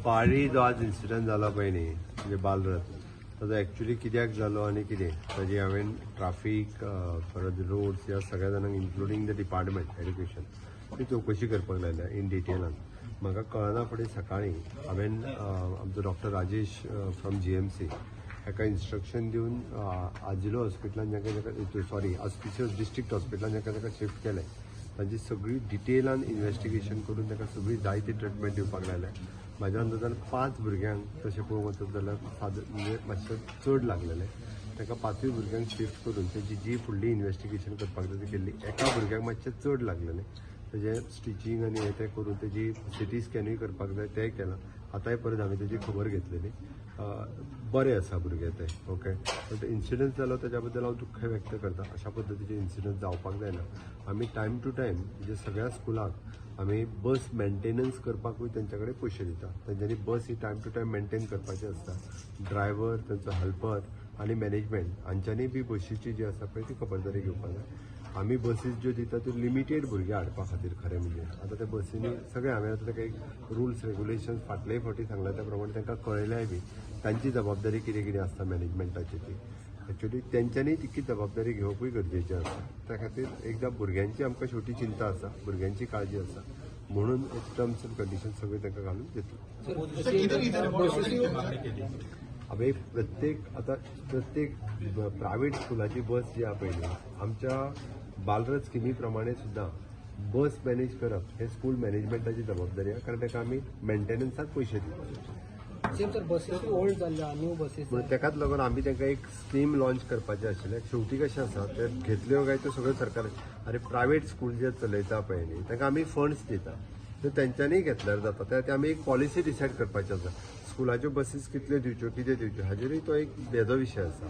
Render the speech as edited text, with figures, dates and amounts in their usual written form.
पाळी जो आज इन्सिडंट जाला पळय न्ही म्हणजे बालरथ ताजो एक्चुअली कित्याक जालो आनी कितें ताजी हांवें ट्राफीक परत रोड्स ह्या सगळ्या जाणांक इन्क्लुडींग द डिपार्टमेंट एड्युकेशन ती चवकशी करपाक लायल्या इन डिटेलान. म्हाका कळना फुडें सकाळीं हांवें आमचो डॉक्टर राजेश फ्रॉम GMC हाका इन्स्ट्रक्शन दिवन आजिलो हॉस्पिटलान जाका सॉरी ऑस्पिशियस डिस्ट्रिक्ट हॉस्पिटलान जाका शिफ्ट केलें तांची सगळी डिटेलान इन्व्हेस्टिगेशन करून ताका सगळी जाय ती ट्रिटमेंट दिवपाक लायल्या. म्हाज्या अंदाजान 5 भुरग्यांक तशें पळोवंक वचत जाल्यार म्हणजे मातशें चड लागलेलें. ताका 5 भुरग्यांक शिफ्ट करून तेजी जी फुडली इन्व्हेस्टिगेशन करपाक जाय ती केल्ली. एका भुरग्याक मातशें चड लागलेलें तेजें स्टिचींग आनी हें तें करून तेजी CT स्कॅनूय करपाक जाय तें केलां. आतांय परत हांवें तेजी खबर घेतलेली. बरे आसा भुरगे ते ओके. बट इन्सिडंट जालो ताच्या बद्दल हांव दुख्ख व्यक्त करता. अशा पद्दतीचे इन्सिडंट जावपाक जायना. आमी टायम टू टायम म्हणजे सगळ्या स्कुलाक आमी बस मेंटेनन्स करपाकूय तेंच्या कडेन पयशे दिता. तेंच्यांनी बस ही टायम टू टायम मेंटेन करपाची आसता. ड्रायव्हर तेंचो हेल्पर आनी मॅनेजमेंट हांच्यांनी बी बसीची जी आसा पळय ती खबरदारी घेवपाक जाय. आमी बसीस ज्यो दिता त्यो लिमिटेड भुरगे हाडपा खातीर खरें म्हणजे. आतां त्या बसींनी सगळे हांवें आतां ताका एक रुल्स रेगुलेशन्स फाटलेय फावटी सांगल्या त्या प्रमाणे तांकां कळयल्याय बी तांची जबाबदारी कितें कितें आसता मॅनेजमेंटाची ती. एक्चुअली तेंच्यांनी तितकी जबाबदारी घेवपूय गरजेचें आसा. त्या खातीर एकदां भुरग्यांची आमकां शेवटी चिंता आसा, भुरग्यांची काळजी आसा म्हणून एक टर्म्स एंड कंडिशन सगळे तांकां घालून दितले. हांवें प्रत्येक प्रायव्हेट स्कुलाची बस जी आसा पळय आमच्या बालरथ स्किमी प्रमाणे सुद्दां बस मॅनेज करप हे स्कूल मॅनेजमेंटाची जबाबदारी आहे. कारण ताका आमी मेंटेनन्साक पयशे दिता. बसीस ओल्ड जाल्ल्या न्यू बसीस म्हणून तेकाच लागून आमी तांकां एक स्कीम लॉन्च करपाचें आशिल्लें. शेवटी कशें आसा ते घेतल्यो काय त्यो सगळ्यो सरकार अरे प्रायव्हेट स्कूल जे चलयता पळय न्ही तांकां आमी फंड्स दिता. तर तेंच्यांनी घेतल्यार जाता. ते आमी एक पॉलिसी डिसायड करपाची आसा. स्कुलाच्यो बसीस कितल्यो दिवच्यो कितें दिवच्यो हाजेरूय तो एक वेगळो विशय आसा.